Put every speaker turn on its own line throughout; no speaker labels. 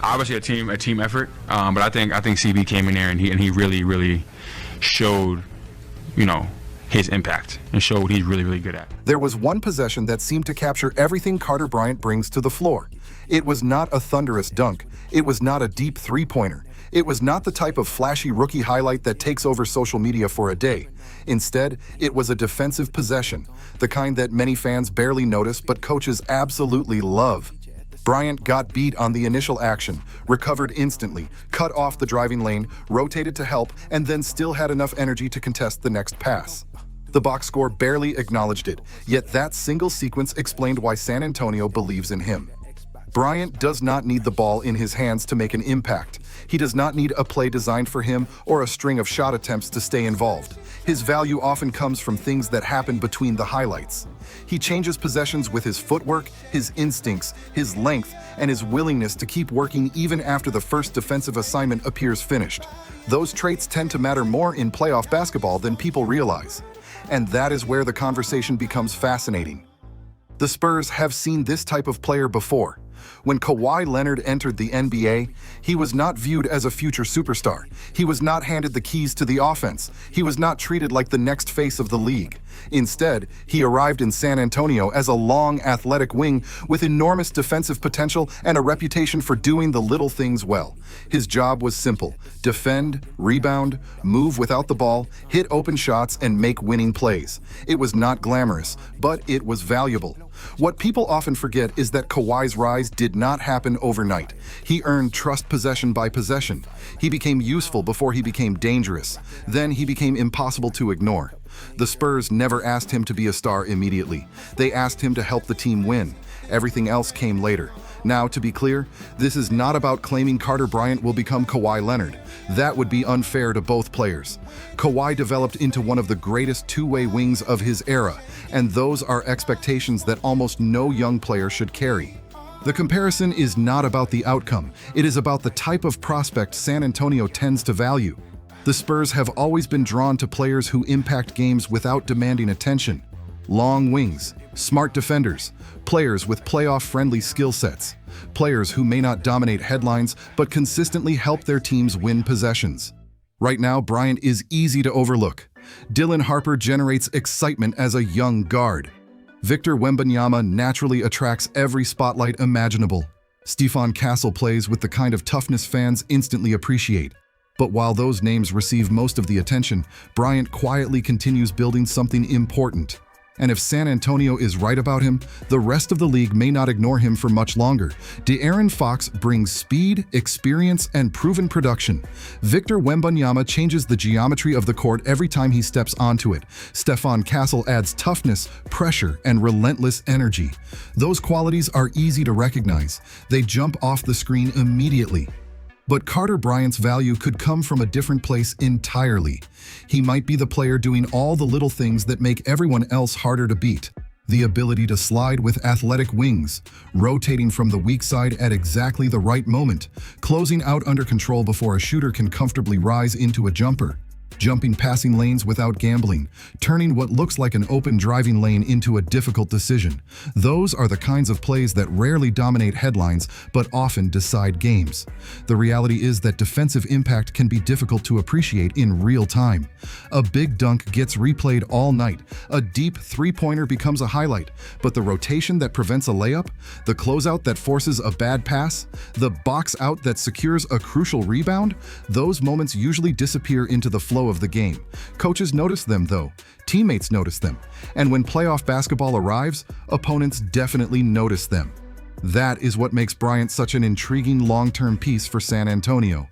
obviously a team effort, but I think CB came in there and he really showed, his impact and showed what he's really good at.
There was one possession that seemed to capture everything Carter Bryant brings to the floor. It was not a thunderous dunk. It was not a deep three-pointer. It was not the type of flashy rookie highlight that takes over social media for a day. Instead, it was a defensive possession, the kind that many fans barely notice but coaches absolutely love. Bryant got beat on the initial action, recovered instantly, cut off the driving lane, rotated to help, and then still had enough energy to contest the next pass. The box score barely acknowledged it, yet that single sequence explained why San Antonio believes in him. Bryant does not need the ball in his hands to make an impact. He does not need a play designed for him or a string of shot attempts to stay involved. His value often comes from things that happen between the highlights. He changes possessions with his footwork, his instincts, his length, and his willingness to keep working even after the first defensive assignment appears finished. Those traits tend to matter more in playoff basketball than people realize. And that is where the conversation becomes fascinating. The Spurs have seen this type of player before. When Kawhi Leonard entered the NBA, he was not viewed as a future superstar. He was not handed the keys to the offense. He was not treated like the next face of the league. Instead, he arrived in San Antonio as a long, athletic wing with enormous defensive potential and a reputation for doing the little things well. His job was simple: defend, rebound, move without the ball, hit open shots, and make winning plays. It was not glamorous, but it was valuable. What people often forget is that Kawhi's rise did not happen overnight. He earned trust possession by possession. He became useful before he became dangerous. Then he became impossible to ignore. The Spurs never asked him to be a star immediately. They asked him to help the team win. Everything else came later. Now, to be clear, this is not about claiming Carter Bryant will become Kawhi Leonard. That would be unfair to both players. Kawhi developed into one of the greatest two-way wings of his era, and those are expectations that almost no young player should carry. The comparison is not about the outcome. It is about the type of prospect San Antonio tends to value. The Spurs have always been drawn to players who impact games without demanding attention. Long wings, smart defenders, players with playoff-friendly skill sets, players who may not dominate headlines but consistently help their teams win possessions. Right now, Bryant is easy to overlook. Dylan Harper generates excitement as a young guard. Victor Wembanyama naturally attracts every spotlight imaginable. Stephon Castle plays with the kind of toughness fans instantly appreciate. But while those names receive most of the attention, Bryant quietly continues building something important. And if San Antonio is right about him, the rest of the league may not ignore him for much longer. De'Aaron Fox brings speed, experience, and proven production. Victor Wembanyama changes the geometry of the court every time he steps onto it. Stephon Castle adds toughness, pressure, and relentless energy. Those qualities are easy to recognize. They jump off the screen immediately. But Carter Bryant's value could come from a different place entirely. He might be the player doing all the little things that make everyone else harder to beat. The ability to slide with athletic wings, rotating from the weak side at exactly the right moment, closing out under control before a shooter can comfortably rise into a jumper. Jumping passing lanes without gambling, turning what looks like an open driving lane into a difficult decision. Those are the kinds of plays that rarely dominate headlines, but often decide games. The reality is that defensive impact can be difficult to appreciate in real time. A big dunk gets replayed all night. A deep three-pointer becomes a highlight, but the rotation that prevents a layup, the closeout that forces a bad pass, the box out that secures a crucial rebound, those moments usually disappear into the flow of the game. Coaches notice them though, teammates notice them, and when playoff basketball arrives, opponents definitely notice them. That is what makes Bryant such an intriguing long-term piece for San Antonio.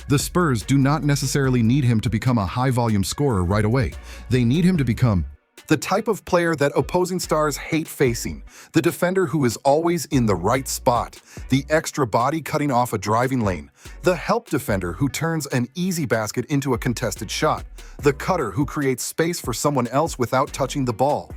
The Spurs do not necessarily need him to become a high-volume scorer right away. They need him to become the type of player that opposing stars hate facing, the defender who is always in the right spot, the extra body cutting off a driving lane, the help defender who turns an easy basket into a contested shot, the cutter who creates space for someone else without touching the ball.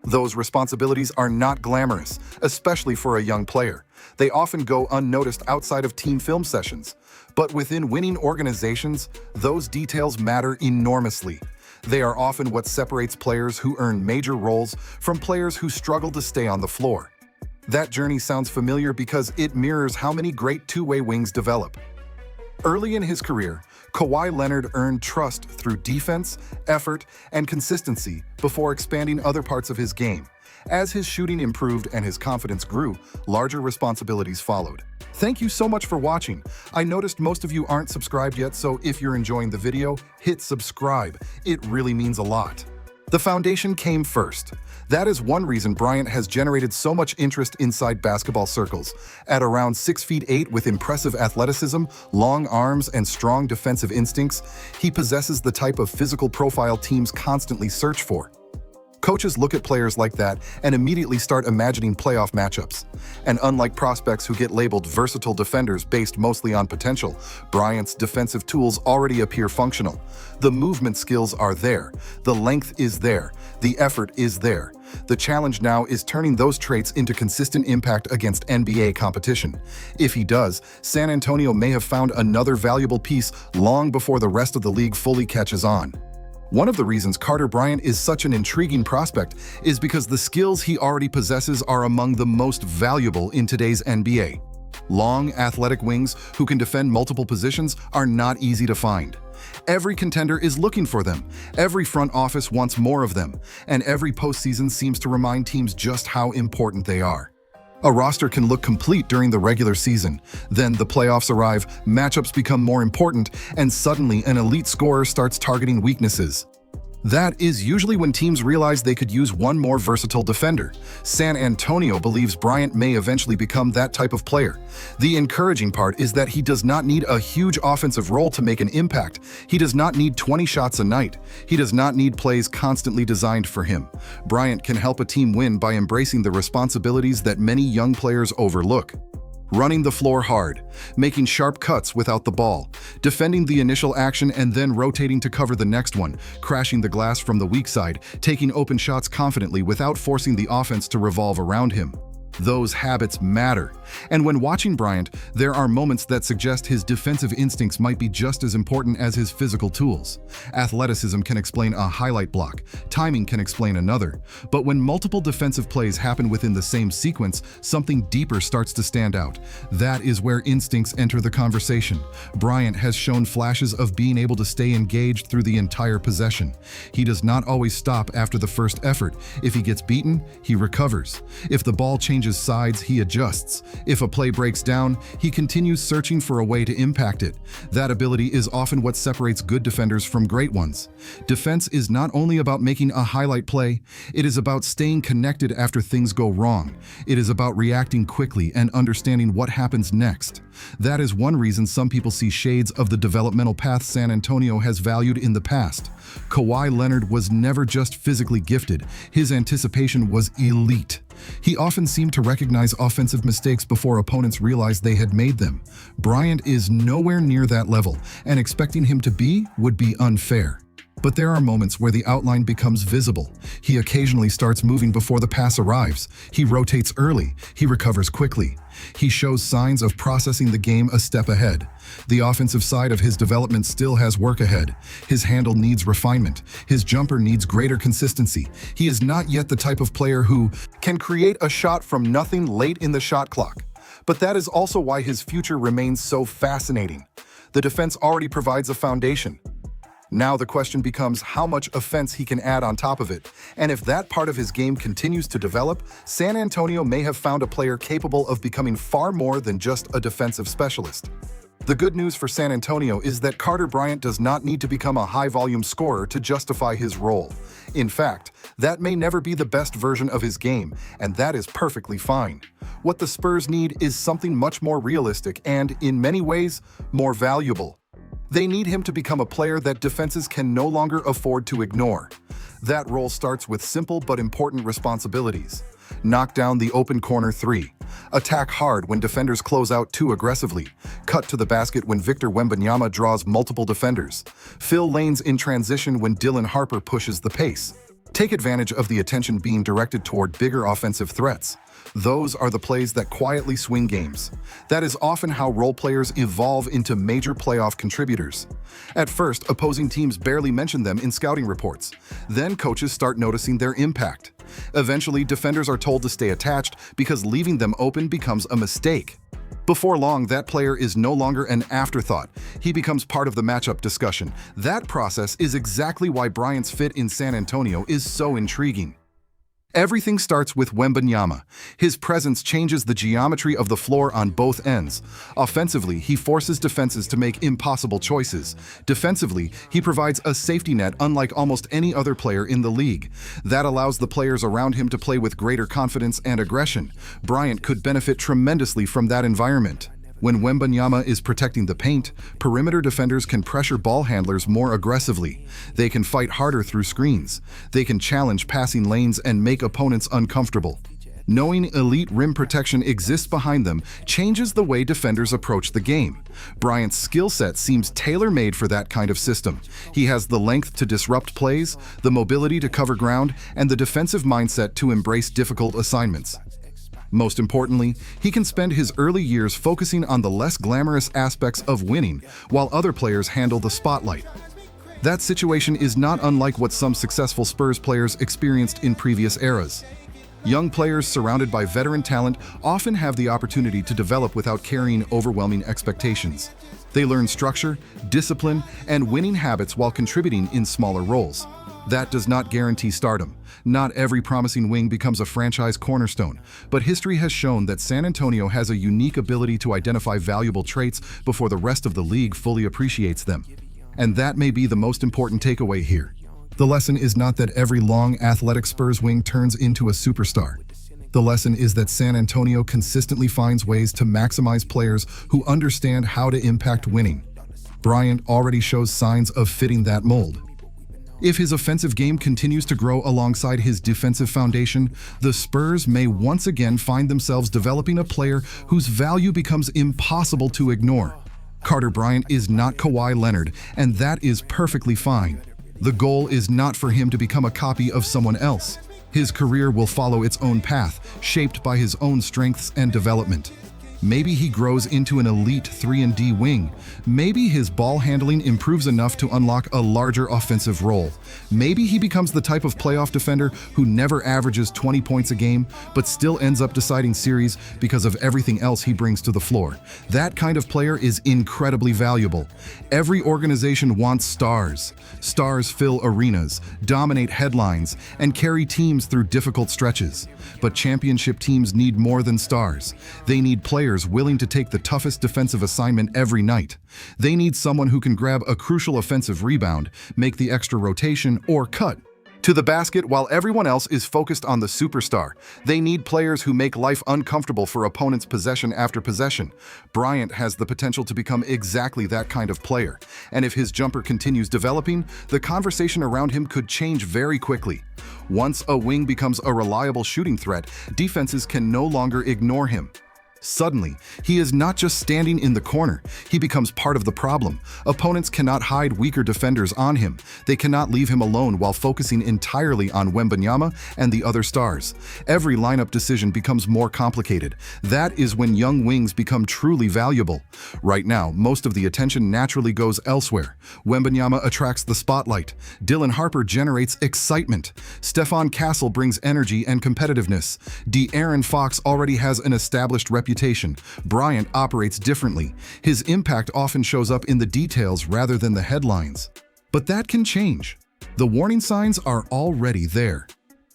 Those responsibilities are not glamorous, especially for a young player. They often go unnoticed outside of team film sessions. But within winning organizations, those details matter enormously. They are often what separates players who earn major roles from players who struggle to stay on the floor. That journey sounds familiar because it mirrors how many great two-way wings develop. Early in his career, Kawhi Leonard earned trust through defense, effort, and consistency before expanding other parts of his game. As his shooting improved and his confidence grew, larger responsibilities followed. Thank you so much for watching. I noticed most of you aren't subscribed yet, so if you're enjoying the video, hit subscribe. It really means a lot. The foundation came first. That is one reason Bryant has generated so much interest inside basketball circles. At around 6'8" with impressive athleticism, long arms, and strong defensive instincts, he possesses the type of physical profile teams constantly search for. Coaches look at players like that and immediately start imagining playoff matchups. And unlike prospects who get labeled versatile defenders based mostly on potential, Bryant's defensive tools already appear functional. The movement skills are there, the length is there, the effort is there. The challenge now is turning those traits into consistent impact against NBA competition. If he does, San Antonio may have found another valuable piece long before the rest of the league fully catches on. One of the reasons Carter Bryant is such an intriguing prospect is because the skills he already possesses are among the most valuable in today's NBA. Long, athletic wings who can defend multiple positions are not easy to find. Every contender is looking for them, every front office wants more of them, and every postseason seems to remind teams just how important they are. A roster can look complete during the regular season. Then the playoffs arrive, matchups become more important, and suddenly an elite scorer starts targeting weaknesses. That is usually when teams realize they could use one more versatile defender. San Antonio believes Bryant may eventually become that type of player. The encouraging part is that he does not need a huge offensive role to make an impact. He does not need 20 shots a night. He does not need plays constantly designed for him. Bryant can help a team win by embracing the responsibilities that many young players overlook. Running the floor hard, making sharp cuts without the ball, defending the initial action and then rotating to cover the next one, crashing the glass from the weak side, taking open shots confidently without forcing the offense to revolve around him. Those habits matter. And when watching Bryant, there are moments that suggest his defensive instincts might be just as important as his physical tools. Athleticism can explain a highlight block, timing can explain another. But when multiple defensive plays happen within the same sequence, something deeper starts to stand out. That is where instincts enter the conversation. Bryant has shown flashes of being able to stay engaged through the entire possession. He does not always stop after the first effort. If he gets beaten, he recovers. If the ball changes sides, he adjusts. If a play breaks down, he continues searching for a way to impact it. That ability is often what separates good defenders from great ones. Defense is not only about making a highlight play, it is about staying connected after things go wrong. It is about reacting quickly and understanding what happens next. That is one reason some people see shades of the developmental path San Antonio has valued in the past. Kawhi Leonard was never just physically gifted, his anticipation was elite. He often seemed to recognize offensive mistakes before opponents realized they had made them. Bryant is nowhere near that level, and expecting him to be would be unfair. But there are moments where the outline becomes visible. He occasionally starts moving before the pass arrives. He rotates early. He recovers quickly. He shows signs of processing the game a step ahead. The offensive side of his development still has work ahead. His handle needs refinement. His jumper needs greater consistency. He is not yet the type of player who can create a shot from nothing late in the shot clock. But that is also why his future remains so fascinating. The defense already provides a foundation. Now the question becomes how much offense he can add on top of it. And if that part of his game continues to develop, San Antonio may have found a player capable of becoming far more than just a defensive specialist. The good news for San Antonio is that Carter Bryant does not need to become a high-volume scorer to justify his role. In fact, that may never be the best version of his game, and that is perfectly fine. What the Spurs need is something much more realistic and, in many ways, more valuable. They need him to become a player that defenses can no longer afford to ignore. That role starts with simple but important responsibilities. Knock down the open corner three. Attack hard when defenders close out too aggressively. Cut to the basket when Victor Wembanyama draws multiple defenders. Fill lanes in transition when Dylan Harper pushes the pace. Take advantage of the attention being directed toward bigger offensive threats. Those are the plays that quietly swing games. That is often how role players evolve into major playoff contributors. At first, opposing teams barely mention them in scouting reports. Then coaches start noticing their impact. Eventually, defenders are told to stay attached because leaving them open becomes a mistake. Before long, that player is no longer an afterthought. He becomes part of the matchup discussion. That process is exactly why Bryant's fit in San Antonio is so intriguing. Everything starts with Wembanyama. His presence changes the geometry of the floor on both ends. Offensively, he forces defenses to make impossible choices. Defensively, he provides a safety net unlike almost any other player in the league. That allows the players around him to play with greater confidence and aggression. Bryant could benefit tremendously from that environment. When Wembanyama is protecting the paint, perimeter defenders can pressure ball handlers more aggressively. They can fight harder through screens. They can challenge passing lanes and make opponents uncomfortable. Knowing elite rim protection exists behind them changes the way defenders approach the game. Bryant's skill set seems tailor-made for that kind of system. He has the length to disrupt plays, the mobility to cover ground, and the defensive mindset to embrace difficult assignments. Most importantly, he can spend his early years focusing on the less glamorous aspects of winning, while other players handle the spotlight. That situation is not unlike what some successful Spurs players experienced in previous eras. Young players surrounded by veteran talent often have the opportunity to develop without carrying overwhelming expectations. They learn structure, discipline, and winning habits while contributing in smaller roles. That does not guarantee stardom. Not every promising wing becomes a franchise cornerstone, but history has shown that San Antonio has a unique ability to identify valuable traits before the rest of the league fully appreciates them. And that may be the most important takeaway here. The lesson is not that every long, athletic Spurs wing turns into a superstar. The lesson is that San Antonio consistently finds ways to maximize players who understand how to impact winning. Bryant already shows signs of fitting that mold. If his offensive game continues to grow alongside his defensive foundation, the Spurs may once again find themselves developing a player whose value becomes impossible to ignore. Carter Bryant is not Kawhi Leonard, and that is perfectly fine. The goal is not for him to become a copy of someone else. His career will follow its own path, shaped by his own strengths and development. Maybe he grows into an elite 3-and-D wing. Maybe his ball handling improves enough to unlock a larger offensive role. Maybe he becomes the type of playoff defender who never averages 20 points a game, but still ends up deciding series because of everything else he brings to the floor. That kind of player is incredibly valuable. Every organization wants stars. Stars fill arenas, dominate headlines, and carry teams through difficult stretches. But championship teams need more than stars. They need players willing to take the toughest defensive assignment every night. They need someone who can grab a crucial offensive rebound, make the extra rotation, or cut to the basket while everyone else is focused on the superstar. They need players who make life uncomfortable for opponents possession after possession. Bryant has the potential to become exactly that kind of player. And if his jumper continues developing, the conversation around him could change very quickly. Once a wing becomes a reliable shooting threat, defenses can no longer ignore him. Suddenly, he is not just standing in the corner, he becomes part of the problem. Opponents cannot hide weaker defenders on him. They cannot leave him alone while focusing entirely on Wembanyama and the other stars. Every lineup decision becomes more complicated. That is when young wings become truly valuable. Right now, most of the attention naturally goes elsewhere. Wembanyama attracts the spotlight. Dylan Harper generates excitement. Stephon Castle brings energy and competitiveness. De'Aaron Fox already has an established reputation. Bryant operates differently. His impact often shows up in the details rather than the headlines. But that can change. The warning signs are already there.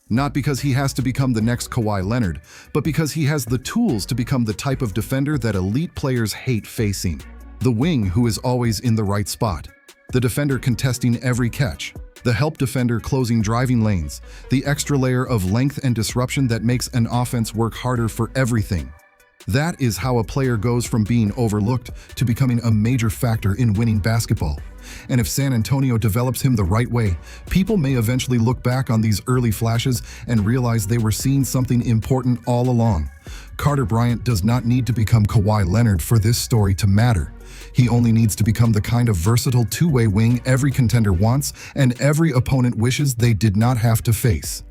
Not because he has to become the next Kawhi Leonard, but because he has the tools to become the type of defender that elite players hate facing. The wing who is always in the right spot. The defender contesting every catch. The help defender closing driving lanes. The extra layer of length and disruption that makes an offense work harder for everything. That is how a player goes from being overlooked to becoming a major factor in winning basketball. And if San Antonio develops him the right way, people may eventually look back on these early flashes and realize they were seeing something important all along. Carter Bryant does not need to become Kawhi Leonard for this story to matter. He only needs to become the kind of versatile two-way wing every contender wants and every opponent wishes they did not have to face.